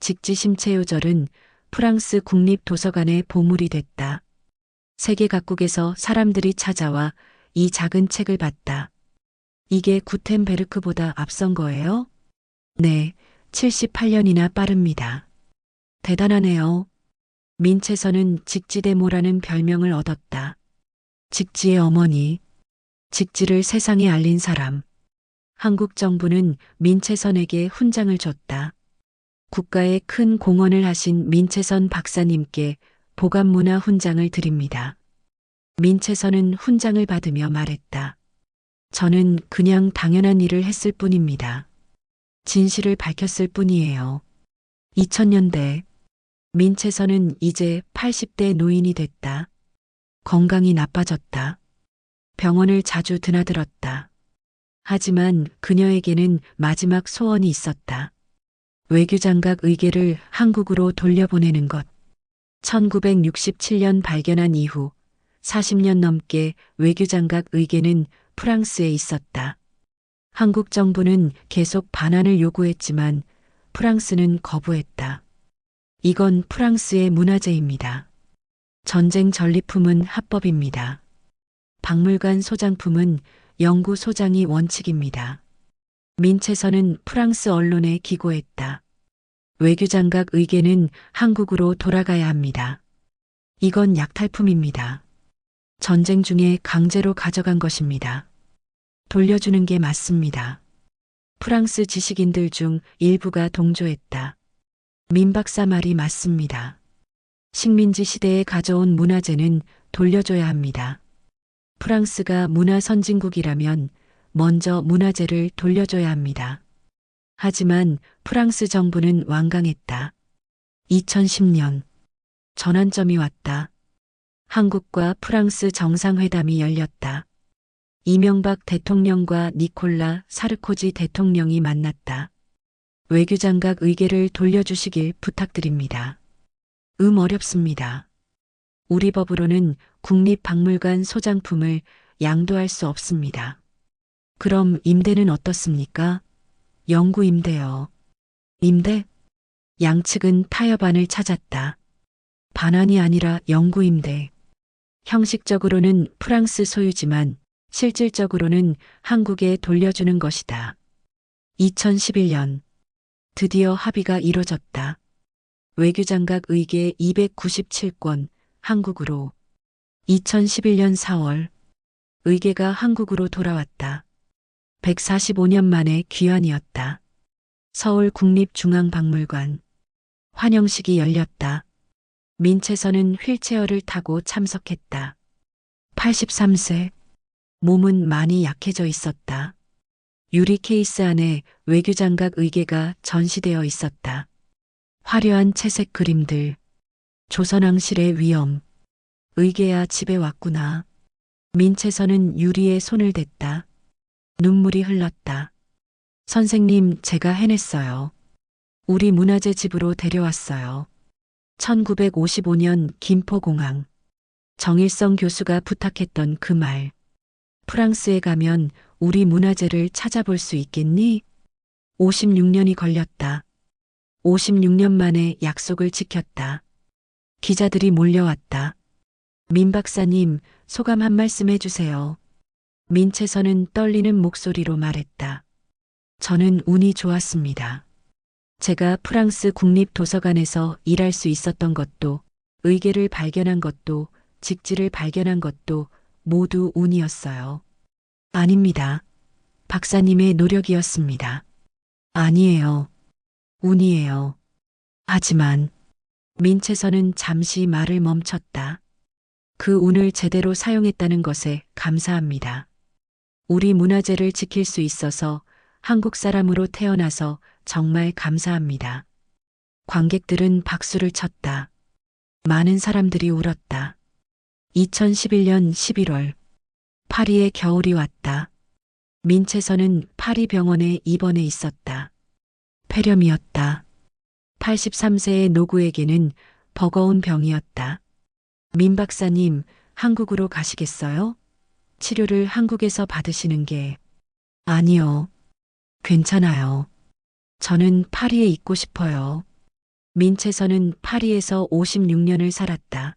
직지심체요절은 프랑스 국립도서관의 보물이 됐다. 세계 각국에서 사람들이 찾아와 이 작은 책을 봤다. 이게 구텐베르크보다 앞선 거예요? 네, 78년이나 빠릅니다. 대단하네요. 민채선은 직지대모라는 별명을 얻었다. 직지의 어머니, 직지를 세상에 알린 사람. 한국 정부는 민채선에게 훈장을 줬다. 국가에 큰 공헌을 하신 민채선 박사님께 보관문화 훈장을 드립니다. 민채선은 훈장을 받으며 말했다. 저는 그냥 당연한 일을 했을 뿐입니다. 진실을 밝혔을 뿐이에요. 2000년대 민채선은 이제 80대 노인이 됐다. 건강이 나빠졌다. 병원을 자주 드나들었다. 하지만 그녀에게는 마지막 소원이 있었다. 외교장각 의궤를 한국으로 돌려보내는 것. 1967년 발견한 이후 40년 넘게 외교장각 의궤는 프랑스에 있었다. 한국 정부는 계속 반환을 요구했지만 프랑스는 거부했다. 이건 프랑스의 문화재입니다. 전쟁 전리품은 합법입니다. 박물관 소장품은 영구 소장이 원칙입니다. 민채선은 프랑스 언론에 기고했다. 외교장각 의궤는 한국으로 돌아가야 합니다. 이건 약탈품입니다. 전쟁 중에 강제로 가져간 것입니다. 돌려주는 게 맞습니다. 프랑스 지식인들 중 일부가 동조했다. 민 박사 말이 맞습니다. 식민지 시대에 가져온 문화재는 돌려줘야 합니다. 프랑스가 문화 선진국이라면 먼저 문화재를 돌려줘야 합니다. 하지만 프랑스 정부는 완강했다. 2010년 전환점이 왔다. 한국과 프랑스 정상회담이 열렸다. 이명박 대통령과 니콜라 사르코지 대통령이 만났다. 외교장각 의궤를 돌려주시길 부탁드립니다. 어렵습니다. 우리 법으로는 국립박물관 소장품을 양도할 수 없습니다. 그럼 임대는 어떻습니까? 영구 임대요. 임대? 양측은 타협안을 찾았다. 반환이 아니라 영구 임대. 형식적으로는 프랑스 소유지만 실질적으로는 한국에 돌려주는 것이다. 2011년 드디어 합의가 이뤄졌다. 외교장각 의궤 297권 한국으로. 2011년 4월 의궤가 한국으로 돌아왔다. 145년 만에 귀환이었다. 서울 국립중앙박물관. 환영식이 열렸다. 민채선은 휠체어를 타고 참석했다. 83세. 몸은 많이 약해져 있었다. 유리 케이스 안에 외교장각 의계가 전시되어 있었다. 화려한 채색 그림들, 조선왕실의 위엄, 의계야 집에 왔구나. 민채선은 유리에 손을 댔다. 눈물이 흘렀다. 선생님, 제가 해냈어요. 우리 문화재 집으로 데려왔어요. 1955년 김포공항. 정일성 교수가 부탁했던 그 말. 프랑스에 가면 우리 문화재를 찾아볼 수 있겠니? 56년이 걸렸다. 56년 만에 약속을 지켰다. 기자들이 몰려왔다. 민 박사님, 소감 한 말씀 해주세요. 민채선은 떨리는 목소리로 말했다. 저는 운이 좋았습니다. 제가 프랑스 국립도서관에서 일할 수 있었던 것도, 의계를 발견한 것도, 직지를 발견한 것도 모두 운이었어요. 아닙니다. 박사님의 노력이었습니다. 아니에요. 운이에요. 하지만 민채선은 잠시 말을 멈췄다. 그 운을 제대로 사용했다는 것에 감사합니다. 우리 문화재를 지킬 수 있어서 한국 사람으로 태어나서 정말 감사합니다. 관객들은 박수를 쳤다. 많은 사람들이 울었다. 2011년 11월 파리에 겨울이 왔다. 민채선은 파리 병원에 입원해 있었다. 폐렴이었다. 83세의 노구에게는 버거운 병이었다. 민 박사님, 한국으로 가시겠어요? 치료를 한국에서 받으시는 게. 아니요. 괜찮아요. 저는 파리에 있고 싶어요. 민채선은 파리에서 56년을 살았다.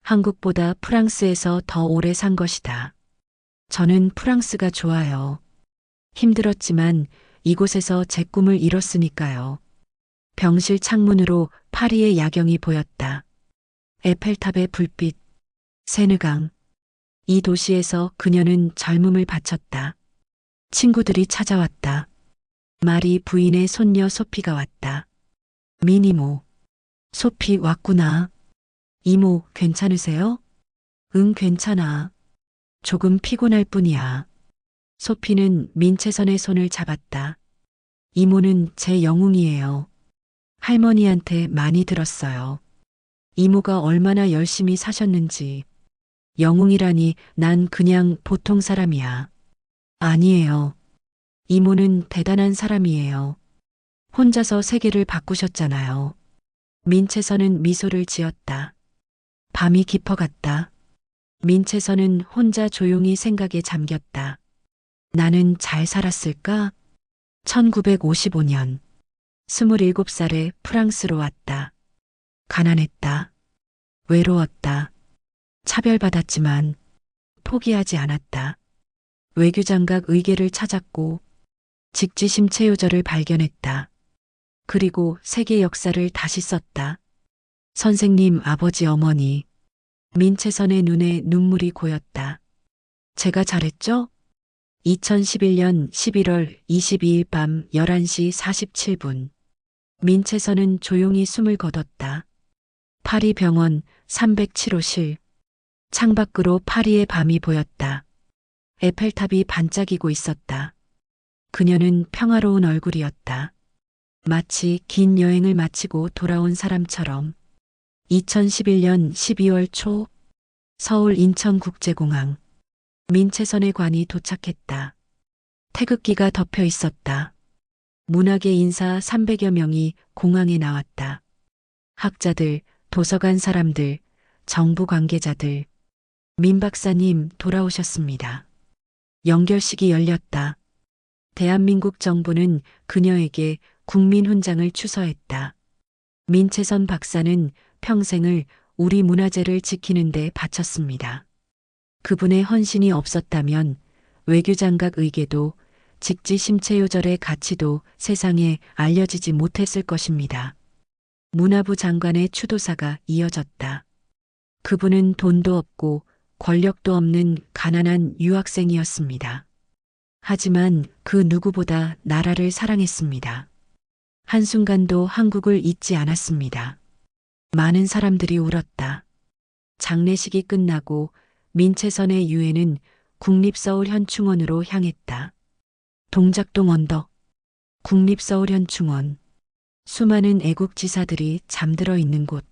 한국보다 프랑스에서 더 오래 산 것이다. 저는 프랑스가 좋아요. 힘들었지만 이곳에서 제 꿈을 이뤘으니까요. 병실 창문으로 파리의 야경이 보였다. 에펠탑의 불빛, 세느강. 이 도시에서 그녀는 젊음을 바쳤다. 친구들이 찾아왔다. 마리 부인의 손녀 소피가 왔다. 민 이모. 소피 왔구나. 이모, 괜찮으세요? 응, 괜찮아. 조금 피곤할 뿐이야. 소피는 민채선의 손을 잡았다. 이모는 제 영웅이에요. 할머니한테 많이 들었어요. 이모가 얼마나 열심히 사셨는지. 영웅이라니 난 그냥 보통 사람이야. 아니에요. 이모는 대단한 사람이에요. 혼자서 세계를 바꾸셨잖아요. 민채선은 미소를 지었다. 밤이 깊어갔다. 민채선은 혼자 조용히 생각에 잠겼다. 나는 잘 살았을까? 1955년 27살에 프랑스로 왔다. 가난했다. 외로웠다. 차별받았지만 포기하지 않았다. 외교장각 의계를 찾았고 직지 심체요절을 발견했다. 그리고 세계 역사를 다시 썼다. 선생님, 아버지, 어머니. 민채선의 눈에 눈물이 고였다. 제가 잘했죠? 2011년 11월 22일 밤 11시 47분. 민채선은 조용히 숨을 거뒀다. 파리 병원 307호실. 창밖으로 파리의 밤이 보였다. 에펠탑이 반짝이고 있었다. 그녀는 평화로운 얼굴이었다. 마치 긴 여행을 마치고 돌아온 사람처럼. 2011년 12월 초 서울 인천국제공항. 민채선의 관이 도착했다. 태극기가 덮여 있었다. 문학의 인사 300여 명이 공항에 나왔다. 학자들, 도서관 사람들, 정부 관계자들. 민 박사님 돌아오셨습니다. 연결식이 열렸다. 대한민국 정부는 그녀에게 국민훈장을 추서했다. 민채선 박사는 평생을 우리 문화재를 지키는 데 바쳤습니다. 그분의 헌신이 없었다면 외교장각 의계도 직지 심체요절의 가치도 세상에 알려지지 못했을 것입니다. 문화부 장관의 추도사가 이어졌다. 그분은 돈도 없고 권력도 없는 가난한 유학생이었습니다. 하지만 그 누구보다 나라를 사랑했습니다. 한순간도 한국을 잊지 않았습니다. 많은 사람들이 울었다. 장례식이 끝나고 민채선의 유해는 국립서울현충원으로 향했다. 동작동 언덕, 국립서울현충원. 수많은 애국지사들이 잠들어 있는 곳.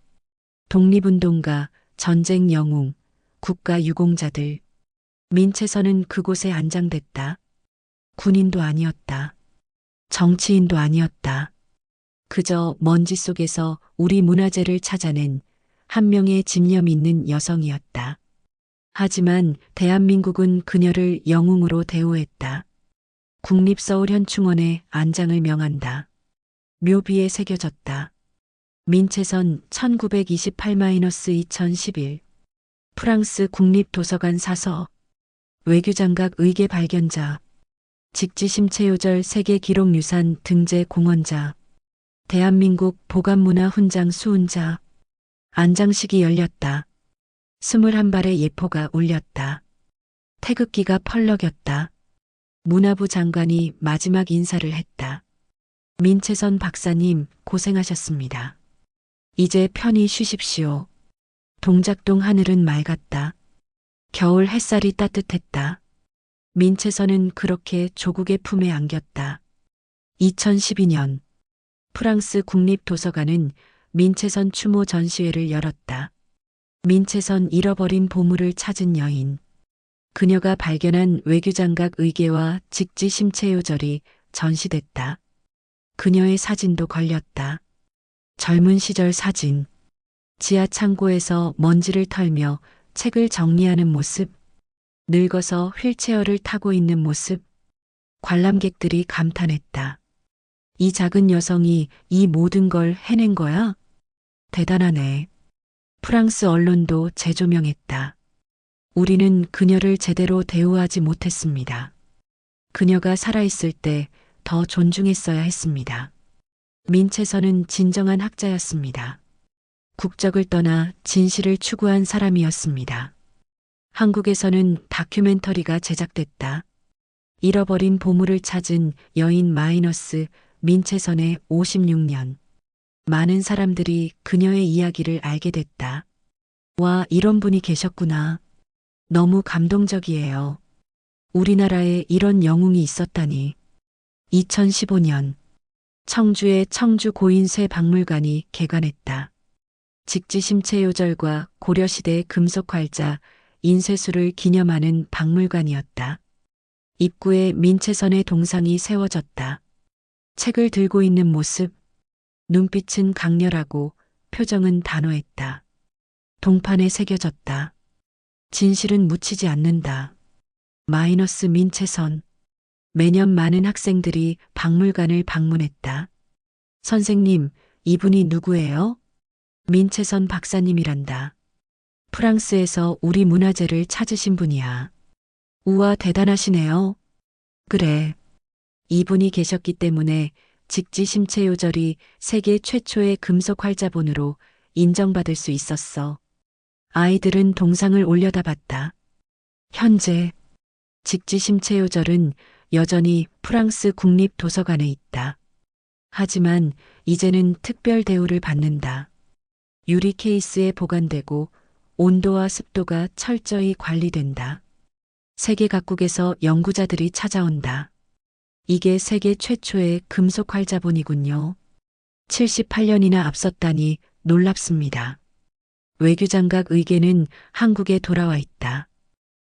독립운동가, 전쟁 영웅, 국가유공자들. 민채선은 그곳에 안장됐다. 군인도 아니었다. 정치인도 아니었다. 그저 먼지 속에서 우리 문화재를 찾아낸 한 명의 집념 있는 여성이었다. 하지만 대한민국은 그녀를 영웅으로 대우했다. 국립서울현충원에 안장을 명한다. 묘비에 새겨졌다. 민채선 1928-2011 프랑스 국립도서관 사서 외교장각 의계 발견자 직지심체요절 세계기록유산 등재 공헌자 대한민국 보관문화 훈장 수훈자 안장식이 열렸다. 21발의 예포가 울렸다. 태극기가 펄럭였다. 문화부 장관이 마지막 인사를 했다. 민채선 박사님 고생하셨습니다. 이제 편히 쉬십시오. 동작동 하늘은 맑았다. 겨울 햇살이 따뜻했다. 민채선은 그렇게 조국의 품에 안겼다. 2012년 프랑스 국립도서관은 민채선 추모 전시회를 열었다. 민채선 잃어버린 보물을 찾은 여인. 그녀가 발견한 외교장각 의계와 직지심체요절이 전시됐다. 그녀의 사진도 걸렸다. 젊은 시절 사진. 지하 창고에서 먼지를 털며 책을 정리하는 모습. 늙어서 휠체어를 타고 있는 모습. 관람객들이 감탄했다. 이 작은 여성이 이 모든 걸 해낸 거야? 대단하네. 프랑스 언론도 재조명했다. 우리는 그녀를 제대로 대우하지 못했습니다. 그녀가 살아있을 때 더 존중했어야 했습니다. 민채선은 진정한 학자였습니다. 국적을 떠나 진실을 추구한 사람이었습니다. 한국에서는 다큐멘터리가 제작됐다. 잃어버린 보물을 찾은 여인 마이너스 민채선의 56년. 많은 사람들이 그녀의 이야기를 알게 됐다. 와, 이런 분이 계셨구나. 너무 감동적이에요. 우리나라에 이런 영웅이 있었다니. 2015년 청주의 청주고인쇠박물관이 개관했다. 직지심체요절과 고려시대 금속활자, 인쇄술을 기념하는 박물관이었다. 입구에 민채선의 동상이 세워졌다. 책을 들고 있는 모습, 눈빛은 강렬하고 표정은 단호했다. 동판에 새겨졌다. 진실은 묻히지 않는다. 마이너스 민채선. 매년 많은 학생들이 박물관을 방문했다. 선생님, 이분이 누구예요? 민채선 박사님이란다. 프랑스에서 우리 문화재를 찾으신 분이야. 우와, 대단하시네요. 그래. 이분이 계셨기 때문에 직지심체요절이 세계 최초의 금속 활자본으로 인정받을 수 있었어. 아이들은 동상을 올려다 봤다. 현재 직지심체요절은 여전히 프랑스 국립도서관에 있다. 하지만 이제는 특별 대우를 받는다. 유리 케이스에 보관되고 온도와 습도가 철저히 관리된다. 세계 각국에서 연구자들이 찾아온다. 이게 세계 최초의 금속 활자본이군요. 78년이나 앞섰다니 놀랍습니다. 외교장각 의계는 한국에 돌아와 있다.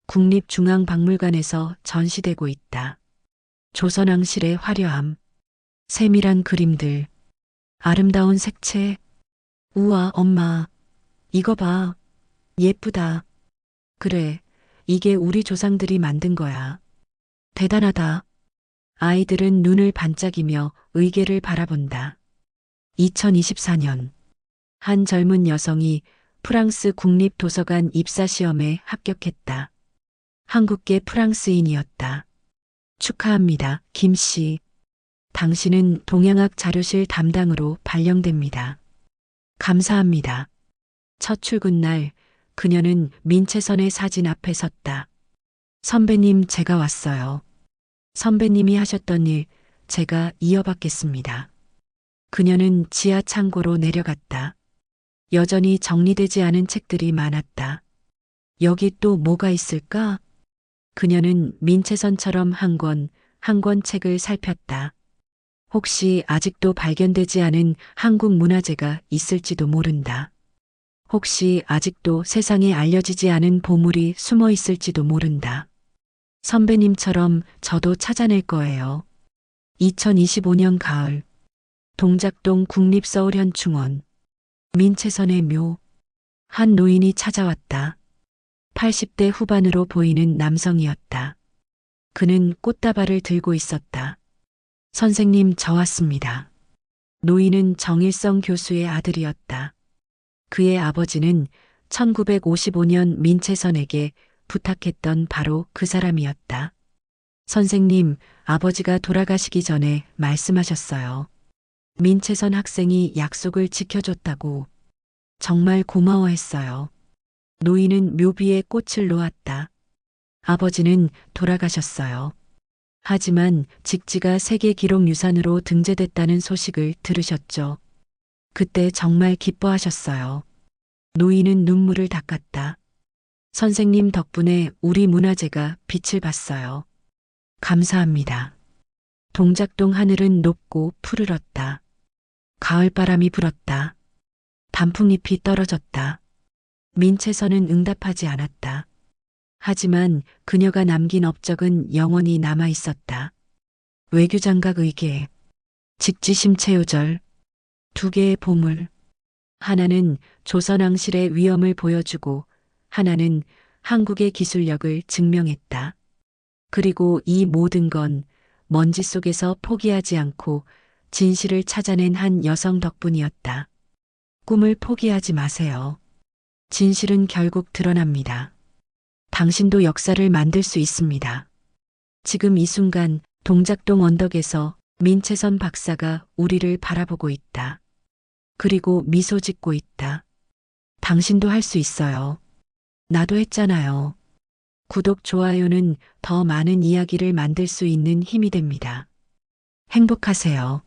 국립중앙박물관에서 전시되고 있다. 조선왕실의 화려함, 세밀한 그림들, 아름다운 색채. 우와, 엄마. 이거 봐. 예쁘다. 그래, 이게 우리 조상들이 만든 거야. 대단하다. 아이들은 눈을 반짝이며 의계를 바라본다. 2024년 한 젊은 여성이 프랑스 국립도서관 입사시험에 합격했다. 한국계 프랑스인이었다. 축하합니다, 김 씨. 당신은 동양학 자료실 담당으로 발령됩니다. 감사합니다. 첫 출근 날 그녀는 민채선의 사진 앞에 섰다. 선배님, 제가 왔어요. 선배님이 하셨던 일 제가 이어받겠습니다. 그녀는 지하 창고로 내려갔다. 여전히 정리되지 않은 책들이 많았다. 여기 또 뭐가 있을까? 그녀는 민채선처럼 한 권 책을 살폈다. 혹시 아직도 발견되지 않은 한국 문화재가 있을지도 모른다. 혹시 아직도 세상에 알려지지 않은 보물이 숨어 있을지도 모른다. 선배님처럼 저도 찾아낼 거예요. 2025년 가을, 동작동 국립서울현충원, 민채선의 묘, 한 노인이 찾아왔다. 80대 후반으로 보이는 남성이었다. 그는 꽃다발을 들고 있었다. 선생님, 저 왔습니다. 노인은 정일성 교수의 아들이었다. 그의 아버지는 1955년 민채선에게 부탁했던 바로 그 사람이었다. 선생님, 아버지가 돌아가시기 전에 말씀하셨어요. 민채선 학생이 약속을 지켜줬다고. 정말 고마워했어요. 노인은 묘비에 꽃을 놓았다. 아버지는 돌아가셨어요. 하지만 직지가 세계 기록 유산으로 등재됐다는 소식을 들으셨죠. 그때 정말 기뻐하셨어요. 노인은 눈물을 닦았다. 선생님 덕분에 우리 문화재가 빛을 봤어요. 감사합니다. 동작동 하늘은 높고 푸르렀다. 가을바람이 불었다. 단풍잎이 떨어졌다. 민채선은 응답하지 않았다. 하지만 그녀가 남긴 업적은 영원히 남아 있었다. 외교장각 의궤, 직지심체요절, 두 개의 보물. 하나는 조선왕실의 위엄을 보여주고 하나는 한국의 기술력을 증명했다. 그리고 이 모든 건 먼지 속에서 포기하지 않고 진실을 찾아낸 한 여성 덕분이었다. 꿈을 포기하지 마세요. 진실은 결국 드러납니다. 당신도 역사를 만들 수 있습니다. 지금 이 순간 동작동 언덕에서 민채선 박사가 우리를 바라보고 있다. 그리고 미소 짓고 있다. 당신도 할 수 있어요. 나도 했잖아요. 구독, 좋아요는 더 많은 이야기를 만들 수 있는 힘이 됩니다. 행복하세요.